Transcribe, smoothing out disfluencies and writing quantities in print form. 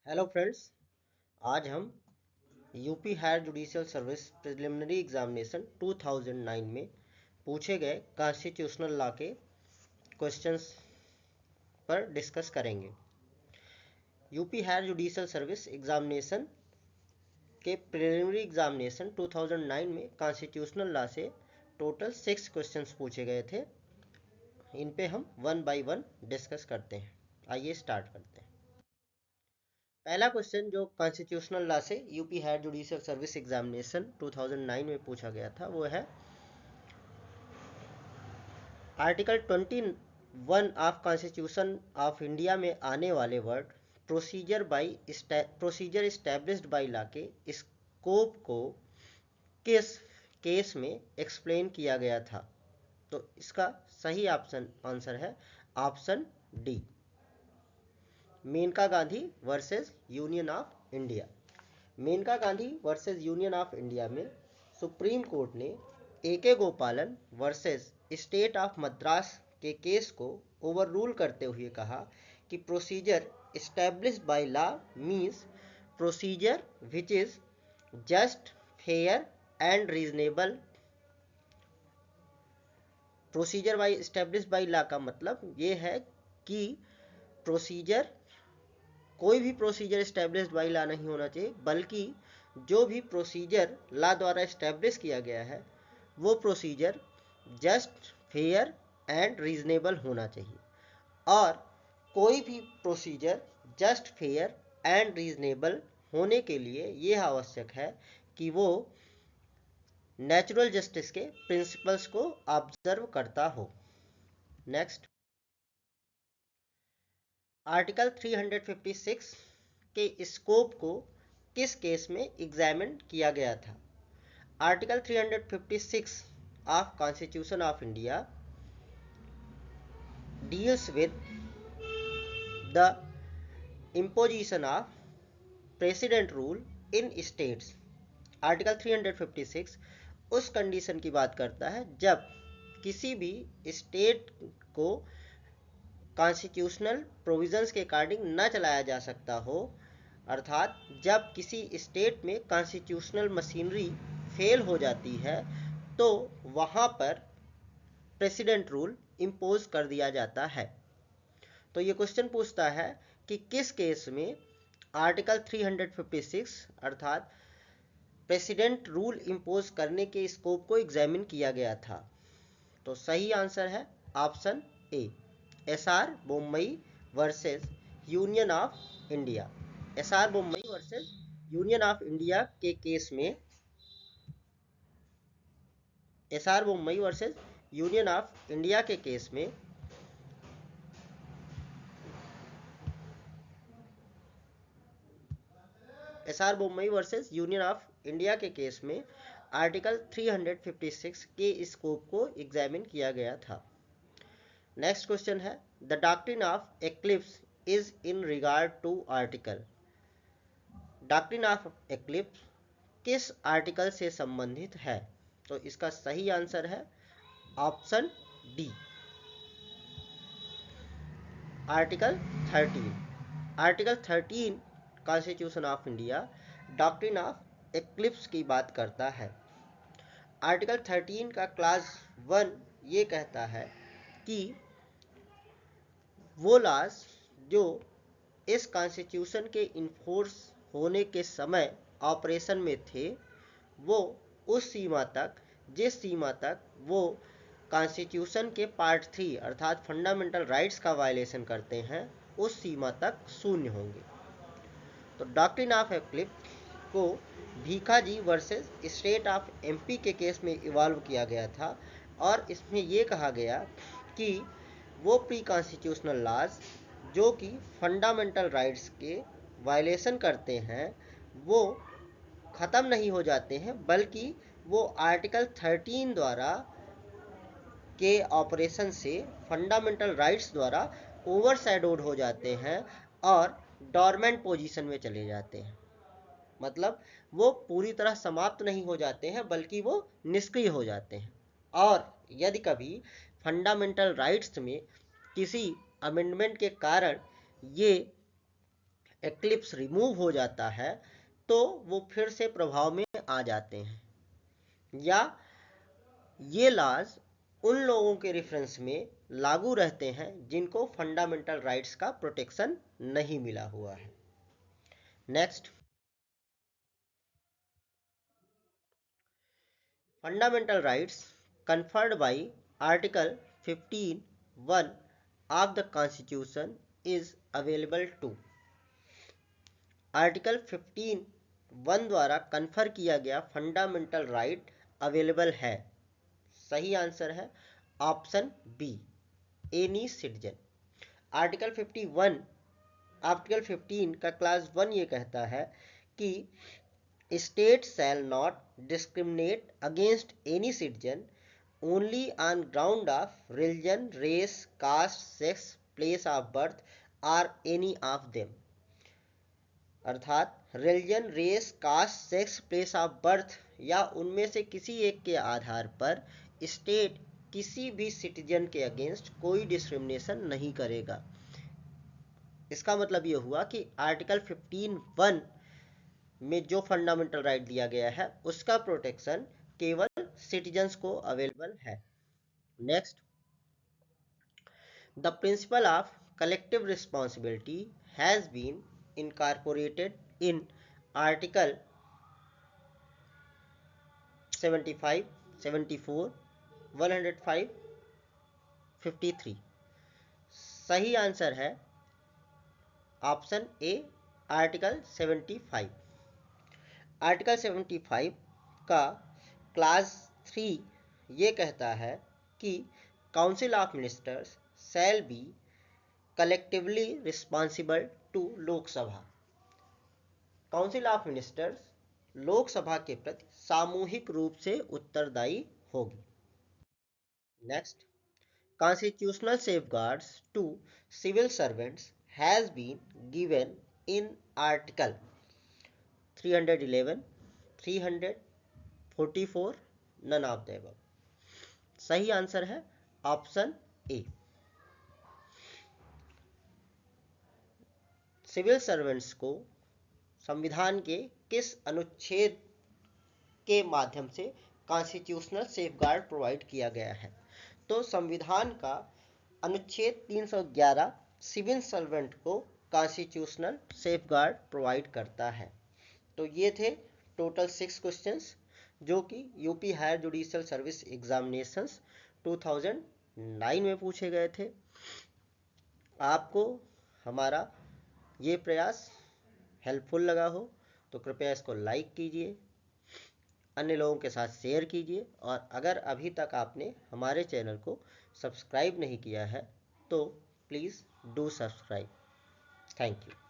Hello friends. आज हम UP higher judicial service preliminary examination 2009 में पूछे गए कॉन्स्टिट्यूशनल लॉ के क्वेश्चंस पर डिस्कस करेंगे। UP higher judicial service examination के प्रिलिमिनरी एग्जामिनेशन 2009 में कॉन्स्टिट्यूशनल लॉ से टोटल 6 क्वेश्चंस पूछे गए थे। इन पे हम वन बाय वन डिस्कस करते हैं। आइए स्टार्ट करते हैं। पहला क्वेश्चन जो कॉन्स्टिट्यूशनल लॉ से UP higher judicial service examination 2009 में पूछा गया था वो है article 21 of constitution of India में आने वाले word procedure established by law के स्कोप को किस केस में एक्सप्लेन किया गया था। तो इसका सही ऑप्शन आंसर है option D, Maneka Gandhi versus union of India. Maneka Gandhi versus union of India में सुप्रीम कोर्ट ने A K. Gopalan versus state of Madras के केस को ओवररूल करते हुए कहा कि procedure established by law means procedure which is just, fair and reasonable. Procedure by established by law का मतलब ये है कि प्रोसीजर कोई भी प्रोसीजर एस्टैब्लिश्ड बाय लॉ नहीं होना चाहिए, बल्कि जो भी प्रोसीजर लॉ द्वारा एस्टैब्लिश किया गया है वो procedure just, fair and reasonable होना चाहिए। और कोई भी procedure just, fair and reasonable होने के लिए यह आवश्यक है कि वो नेचुरल जस्टिस के प्रिंसिपल्स को ऑब्जर्व करता हो। नेक्स्ट, आर्टिकल 356 के स्कोप को किस केस में एग्जामिन किया गया था। Article 356 of constitution of India deals with the imposition of president rule in states. Article 356 उस कंडीशन की बात करता है जब किसी भी स्टेट को कॉन्स्टिट्यूशनल प्रोविजंस के अकॉर्डिंग न चलाया जा सकता हो, अर्थात जब किसी स्टेट में कॉन्स्टिट्यूशनल मशीनरी फेल हो जाती है तो वहाँ पर प्रेसिडेंट रूल इम्पोज कर दिया जाता है। तो ये क्वेश्चन पूछता है कि किस केस में आर्टिकल 356 अर्थात प्रेसिडेंट रूल इम्पोज करने के स्कोप को एग्जामिन किया गया था। तो सही आंसर है option A, S R Bommai versus union of India. S R Bommai versus union of India के केस में S R Bommai versus union of India के केस में S R Bommai versus union of India के केस में आर्टिकल 356 के स्कोप को एग्जामिन किया गया था। नेक्स्ट क्वेश्चन है the doctrine of eclipse is in regard to article. Doctrine of eclipse किस आर्टिकल से संबंधित है। तो इसका सही आंसर है option D, article 13। Article 13 constitution of India doctrine of eclipse की बात करता है। आर्टिकल 13 का क्लास 1 ये कहता है कि वो लॉज जो इस कॉन्स्टिट्यूशन के इन्फोर्स होने के समय ऑपरेशन में थे वो उस सीमा तक जिस सीमा तक वो कॉन्स्टिट्यूशन के पार्ट 3 अर्थात फंडामेंटल राइट्स का वायलेशन करते हैं उस सीमा तक शून्य होंगे। तो डॉक्ट्रिन ऑफ एक्लिप्स को Bhikaji versus state of MP के केस में इवॉल्व किया गया था और इसमें यह कहा गया कि वो प्री कॉन्स्टिट्यूशनल लॉज जो कि फंडामेंटल राइट्स के वायलेशन करते हैं वो ख़त्म नहीं हो जाते हैं, बल्कि वो आर्टिकल 13 द्वारा के ऑपरेशन से फंडामेंटल राइट्स द्वारा ओवरशैडोड हो जाते हैं और डॉर्मेंट पोजीशन में चले जाते हैं। मतलब वो पूरी तरह समाप्त नहीं हो जाते हैं बल्कि वो निष्क्रिय हो जाते हैं। और यदि कभी फंडामेंटल राइट्स में किसी अमेंडमेंट के कारण ये एक्लिप्स रिमूव हो जाता है तो वो फिर से प्रभाव में आ जाते हैं, या ये लॉज उन लोगों के रेफरेंस में लागू रहते हैं जिनको फंडामेंटल राइट्स का प्रोटेक्शन नहीं मिला हुआ है। Next, fundamental rights conferred by Article 15(1) of the Constitution is available to। Article 15(1) द्वारा कन्फर किया गया फंडामेंटल राइट अवेलेबल है। सही आंसर है option B, any citizen. Article 15 का क्लास 1 ये कहता है कि state shall not discriminate against any citizen only on ground of religion, race, caste, sex, place of birth और एनी ऑफ देम। अर्थात religion, race, caste, sex, place of birth या उनमें से किसी एक के आधार पर स्टेट किसी भी सिटीजन के अगेंस्ट कोई डिस्क्रिमिनेशन नहीं करेगा। इसका मतलब यह हुआ कि आर्टिकल 15(1) में जो फंडामेंटल राइट दिया गया है उसका प्रोटेक्शन केवल सिटीजन्स को अवेलेबल है। Next, the principle of collective responsibility has been incorporated in article 75, 74, 105, 53। सही आंसर है ऑप्शन ए, आर्टिकल 75। आर्टिकल 75 का क्लास 3 ये कहता है कि council of ministers shall be collectively responsible to Lok Sabha. Council of ministers Lok Sabha के प्रति सामूहिक रूप से उत्तरदायी होगी। Next, constitutional safeguards to civil servants has been given in article 311, 300, 44, none of the above. सही आंसर है ऑप्शन ए। सिविल सर्वेंट्स को संविधान के किस अनुच्छेद के माध्यम से कॉन्स्टिट्यूशनल सेफगार्ड प्रोवाइड किया गया है? तो संविधान का अनुच्छेद 311 सिविल सर्वेंट को कॉन्स्टिट्यूशनल सेफगार्ड प्रोवाइड करता है। तो ये थे टोटल 6 क्वेश्चंस जो कि UP higher judicial service examinations 2009 में पूछे गए थे। आपको हमारा ये प्रयास हेल्पफुल लगा हो तो कृपया इसको लाइक कीजिए, अन्य लोगों के साथ शेयर कीजिए, और अगर अभी तक आपने हमारे चैनल को सब्सक्राइब नहीं किया है तो please do subscribe. Thank you.